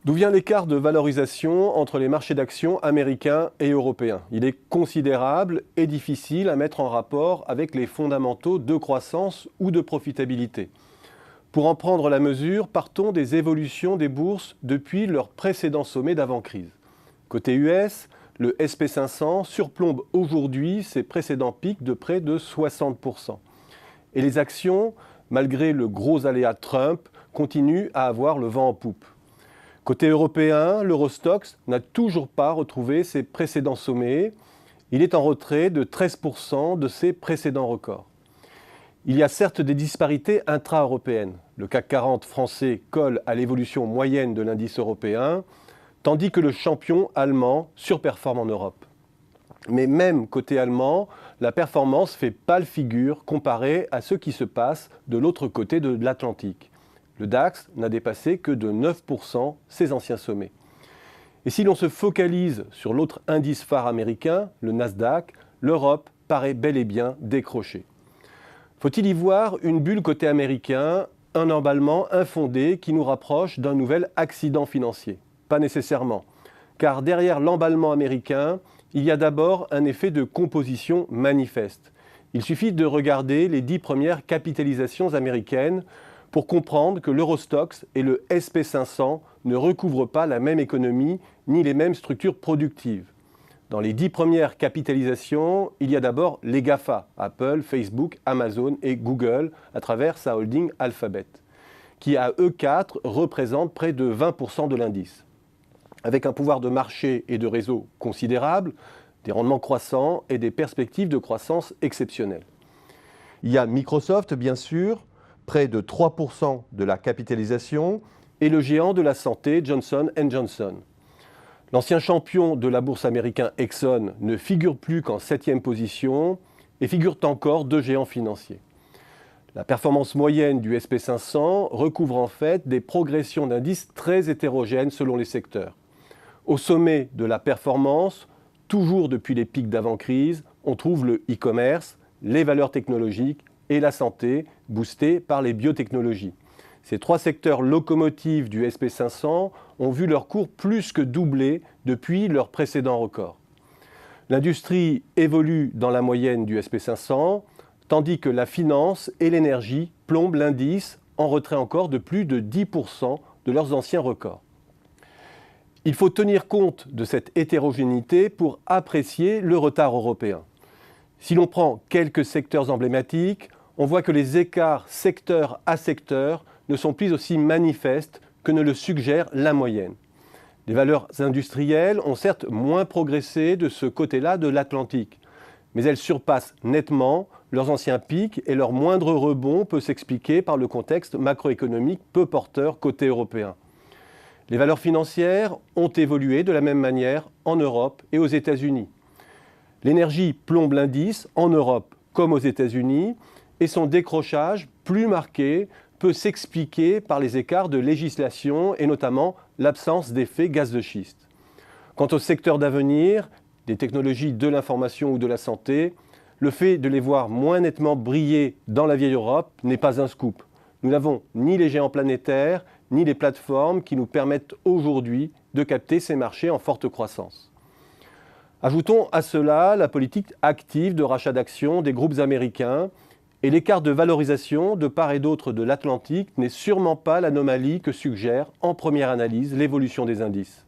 D'où vient l'écart de valorisation entre les marchés d'actions américains et européens? Il est considérable et difficile à mettre en rapport avec les fondamentaux de croissance ou de profitabilité. Pour en prendre la mesure, partons des évolutions des bourses depuis leur précédent sommet d'avant-crise. Côté US, le SP500 surplombe aujourd'hui ses précédents pics de près de 60%. Et les actions, malgré le gros aléa Trump, continuent à avoir le vent en poupe. Côté européen, l'Eurostoxx n'a toujours pas retrouvé ses précédents sommets. Il est en retrait de 13% de ses précédents records. Il y a certes des disparités intra-européennes. Le CAC 40 français colle à l'évolution moyenne de l'indice européen, tandis que le champion allemand surperforme en Europe. Mais même côté allemand, la performance fait pâle figure comparée à ce qui se passe de l'autre côté de l'Atlantique. Le DAX n'a dépassé que de 9% ses anciens sommets. Et si l'on se focalise sur l'autre indice phare américain, le Nasdaq, l'Europe paraît bel et bien décrochée. Faut-il y voir une bulle côté américain, un emballement infondé qui nous rapproche d'un nouvel accident financier? Pas nécessairement, car derrière l'emballement américain, il y a d'abord un effet de composition manifeste. Il suffit de regarder les 10 premières capitalisations américaines pour comprendre que l'Eurostoxx et le SP500 ne recouvrent pas la même économie ni les mêmes structures productives. Dans les 10 premières capitalisations, il y a d'abord les GAFA, Apple, Facebook, Amazon et Google, à travers sa holding Alphabet, qui à eux 4 représentent près de 20% de l'indice. Avec un pouvoir de marché et de réseau considérable, des rendements croissants et des perspectives de croissance exceptionnelles. Il y a Microsoft, bien sûr, près de 3% de la capitalisation, et le géant de la santé Johnson & Johnson. L'ancien champion de la bourse américaine Exxon ne figure plus qu'en 7e position et figurent encore 2 géants financiers. La performance moyenne du SP500 recouvre en fait des progressions d'indices très hétérogènes selon les secteurs. Au sommet de la performance, toujours depuis les pics d'avant-crise, on trouve le e-commerce, les valeurs technologiques et la santé, boostée par les biotechnologies. Ces 3 secteurs locomotives du SP500 ont vu leur cours plus que doubler depuis leur précédent record. L'industrie évolue dans la moyenne du SP500, tandis que la finance et l'énergie plombent l'indice en retrait encore de plus de 10% de leurs anciens records. Il faut tenir compte de cette hétérogénéité pour apprécier le retard européen. Si l'on prend quelques secteurs emblématiques, on voit que les écarts secteur à secteur ne sont plus aussi manifestes que ne le suggère la moyenne. Les valeurs industrielles ont certes moins progressé de ce côté-là de l'Atlantique, mais elles surpassent nettement leurs anciens pics et leur moindre rebond peut s'expliquer par le contexte macroéconomique peu porteur côté européen. Les valeurs financières ont évolué de la même manière en Europe et aux États-Unis. L'énergie plombe l'indice en Europe comme aux États-Unis et son décrochage plus marqué peut s'expliquer par les écarts de législation et notamment l'absence d'effet gaz de schiste. Quant au secteur d'avenir, des technologies de l'information ou de la santé, le fait de les voir moins nettement briller dans la vieille Europe n'est pas un scoop. Nous n'avons ni les géants planétaires, ni les plateformes qui nous permettent aujourd'hui de capter ces marchés en forte croissance. Ajoutons à cela la politique active de rachat d'actions des groupes américains et l'écart de valorisation de part et d'autre de l'Atlantique n'est sûrement pas l'anomalie que suggère en première analyse l'évolution des indices.